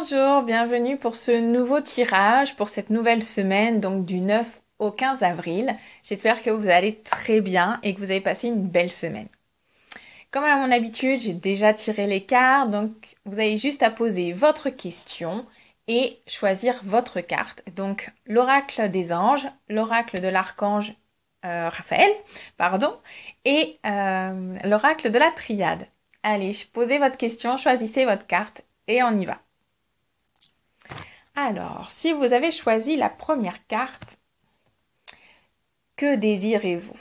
Bonjour, bienvenue pour ce nouveau tirage, pour cette nouvelle semaine, donc du 9 au 15 avril. J'espère que vous allez très bien et que vous avez passé une belle semaine. Comme à mon habitude, j'ai déjà tiré les cartes, donc vous avez juste à poser votre question et choisir votre carte. Donc l'oracle des anges, l'oracle de l'archange Raphaël, pardon, et l'oracle de la triade. Allez, posez votre question, choisissez votre carte et on y va. Alors, si vous avez choisi la première carte, que désirez-vous?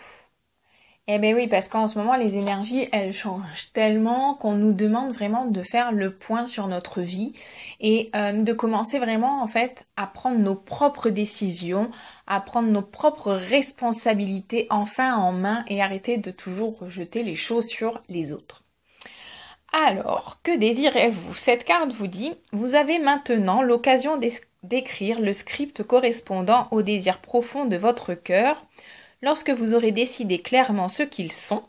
Eh bien oui, parce qu'en ce moment, les énergies, elles changent tellement qu'on nous demande vraiment de faire le point sur notre vie et de commencer vraiment, en fait, à prendre nos propres décisions, à prendre nos propres responsabilités enfin en main et arrêter de toujours rejeter les choses sur les autres. Alors, que désirez-vous? Cette carte vous dit, vous avez maintenant l'occasion d'écrire le script correspondant aux désirs profonds de votre cœur lorsque vous aurez décidé clairement ce qu'ils sont,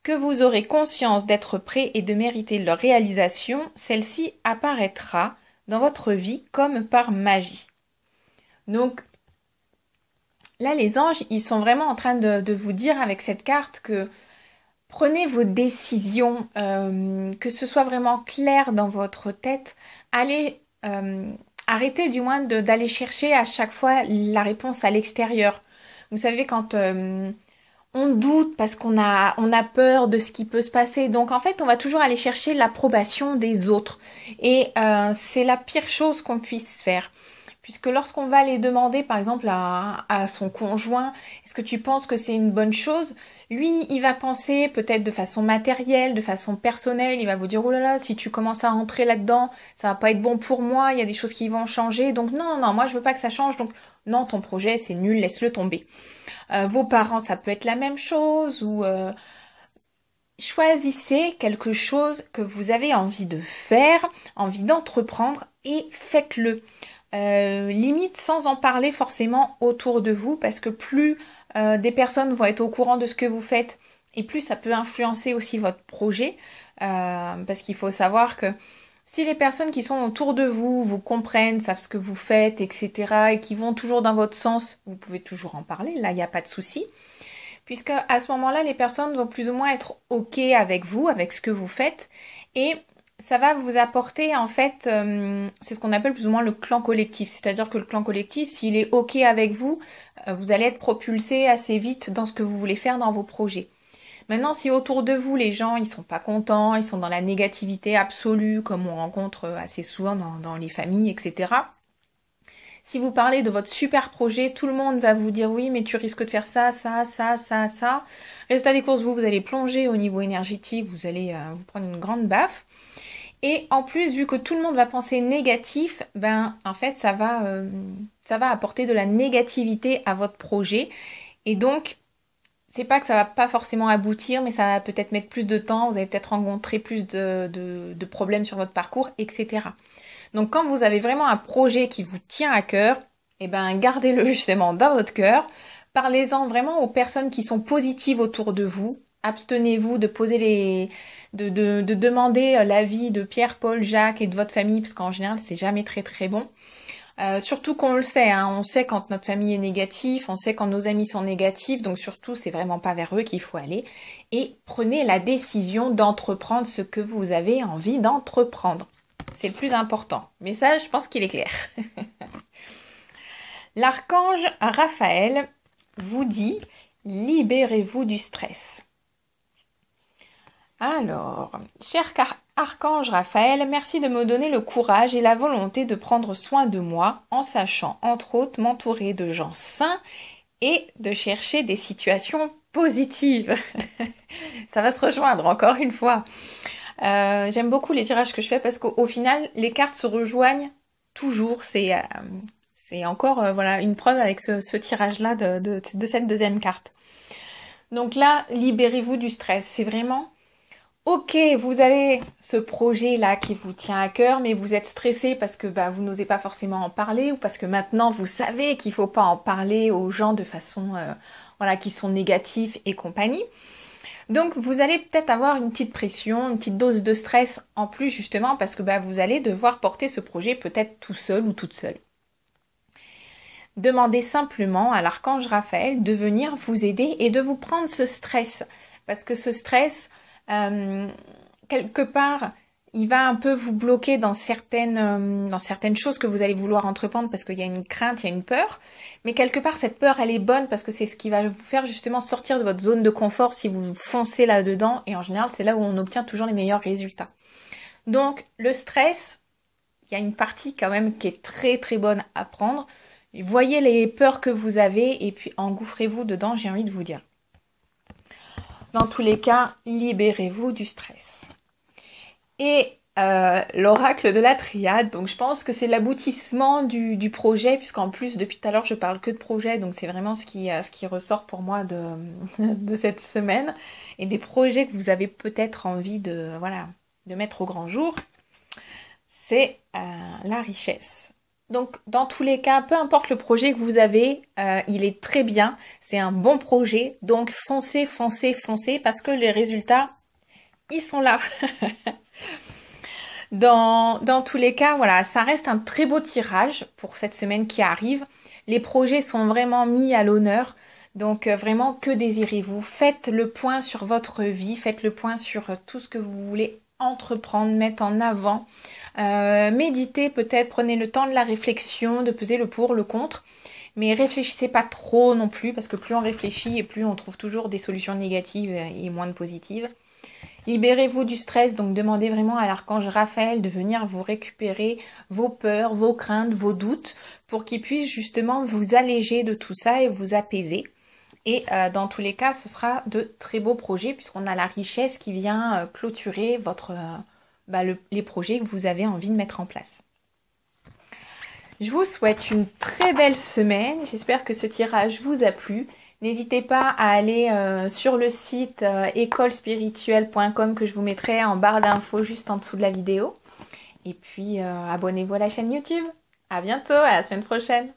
que vous aurez conscience d'être prêt et de mériter leur réalisation, celle-ci apparaîtra dans votre vie comme par magie. Donc, là, les anges, ils sont vraiment en train de vous dire avec cette carte que prenez vos décisions, que ce soit vraiment clair dans votre tête. Allez, arrêtez du moins d'aller chercher à chaque fois la réponse à l'extérieur. Vous savez, quand on doute parce qu'on a peur de ce qui peut se passer. Donc en fait, on va toujours aller chercher l'approbation des autres. Et c'est la pire chose qu'on puisse faire. Puisque lorsqu'on va aller demander, par exemple, à son conjoint, est-ce que tu penses que c'est une bonne chose? Lui, il va penser peut-être de façon matérielle, de façon personnelle. Il va vous dire, oh là là, si tu commences à rentrer là-dedans, ça va pas être bon pour moi. Il y a des choses qui vont changer. Donc non, non, non, moi je veux pas que ça change. Donc non, ton projet, c'est nul, laisse-le tomber. Vos parents, ça peut être la même chose ou... choisissez quelque chose que vous avez envie de faire, envie d'entreprendre et faites-le. Limite sans en parler forcément autour de vous parce que plus des personnes vont être au courant de ce que vous faites et plus ça peut influencer aussi votre projet parce qu'il faut savoir que si les personnes qui sont autour de vous vous comprennent, savent ce que vous faites, etc. et qui vont toujours dans votre sens, vous pouvez toujours en parler, là il n'y a pas de souci. Puisque à ce moment-là, les personnes vont plus ou moins être OK avec vous, avec ce que vous faites et ça va vous apporter en fait, c'est ce qu'on appelle plus ou moins le clan collectif. C'est-à-dire que le clan collectif, s'il est OK avec vous, vous allez être propulsé assez vite dans ce que vous voulez faire dans vos projets. Maintenant, si autour de vous, les gens, ils sont pas contents, ils sont dans la négativité absolue, comme on rencontre assez souvent dans les familles, etc. Si vous parlez de votre super projet, tout le monde va vous dire oui, mais tu risques de faire ça, ça, ça, ça, ça. Résultat des courses, vous allez plonger au niveau énergétique, vous allez vous prendre une grande baffe. Et en plus, vu que tout le monde va penser négatif, ben en fait ça va apporter de la négativité à votre projet. Et donc, c'est pas que ça va pas forcément aboutir, mais ça va peut-être mettre plus de temps, vous allez peut-être rencontrer plus de problèmes sur votre parcours, etc. Donc quand vous avez vraiment un projet qui vous tient à cœur, eh ben gardez-le justement dans votre cœur. Parlez-en vraiment aux personnes qui sont positives autour de vous. Abstenez-vous de poser de demander l'avis de Pierre, Paul, Jacques et de votre famille, parce qu'en général, c'est jamais très très bon. Surtout qu'on le sait, hein, on sait quand notre famille est négative, on sait quand nos amis sont négatifs, donc surtout, c'est vraiment pas vers eux qu'il faut aller. Et prenez la décision d'entreprendre ce que vous avez envie d'entreprendre. C'est le plus important. Mais ça, je pense qu'il est clair. L'archange Raphaël vous dit « Libérez-vous du stress ». Alors, cher archange Raphaël, merci de me donner le courage et la volonté de prendre soin de moi en sachant, entre autres, m'entourer de gens sains et de chercher des situations positives. Ça va se rejoindre encore une fois. J'aime beaucoup les tirages que je fais parce qu'au final, les cartes se rejoignent toujours. C'est encore voilà une preuve avec ce tirage-là de cette deuxième carte. Donc là, libérez-vous du stress. C'est vraiment... Ok, vous avez ce projet-là qui vous tient à cœur, mais vous êtes stressé parce que vous n'osez pas forcément en parler ou parce que maintenant vous savez qu'il ne faut pas en parler aux gens de façon qui sont négatifs et compagnie. Donc vous allez peut-être avoir une petite pression, une petite dose de stress en plus justement parce que vous allez devoir porter ce projet peut-être tout seul ou toute seule. Demandez simplement à l'archange Raphaël de venir vous aider et de vous prendre ce stress. Parce que ce stress, quelque part, il va un peu vous bloquer dans certaines choses que vous allez vouloir entreprendre parce qu'il y a une crainte, il y a une peur. Mais quelque part, cette peur, elle est bonne parce que c'est ce qui va vous faire justement sortir de votre zone de confort si vous foncez là-dedans. Et en général, c'est là où on obtient toujours les meilleurs résultats. Donc, le stress, il y a une partie quand même qui est très très bonne à prendre. Voyez les peurs que vous avez et puis engouffrez-vous dedans, j'ai envie de vous dire. Dans tous les cas, libérez-vous du stress. Et l'oracle de la triade, donc je pense que c'est l'aboutissement du projet, puisqu'en plus, depuis tout à l'heure, je parle que de projet, donc c'est vraiment ce qui ressort pour moi de cette semaine, et des projets que vous avez peut-être envie de mettre au grand jour, c'est la richesse. Donc, dans tous les cas, peu importe le projet que vous avez, il est très bien. C'est un bon projet. Donc, foncez, foncez, foncez, parce que les résultats, ils sont là. Dans tous les cas, voilà, ça reste un très beau tirage pour cette semaine qui arrive. Les projets sont vraiment mis à l'honneur. Donc, vraiment, que désirez-vous? Faites le point sur votre vie. Faites le point sur tout ce que vous voulez entreprendre, mettre en avant. Méditez peut-être, prenez le temps de la réflexion, de peser le pour, le contre, mais réfléchissez pas trop non plus, parce que plus on réfléchit et plus on trouve toujours des solutions négatives et moins de positives. Libérez-vous du stress, donc demandez vraiment à l'archange Raphaël de venir vous récupérer vos peurs, vos craintes, vos doutes, pour qu'il puisse justement vous alléger de tout ça et vous apaiser. Et dans tous les cas, ce sera de très beaux projets, puisqu'on a la richesse qui vient clôturer votre... les projets que vous avez envie de mettre en place. Je vous souhaite une très belle semaine. J'espère que ce tirage vous a plu. N'hésitez pas à aller sur le site écolespirituelle.com que je vous mettrai en barre d'infos juste en dessous de la vidéo. Et puis abonnez-vous à la chaîne YouTube. À bientôt, à la semaine prochaine.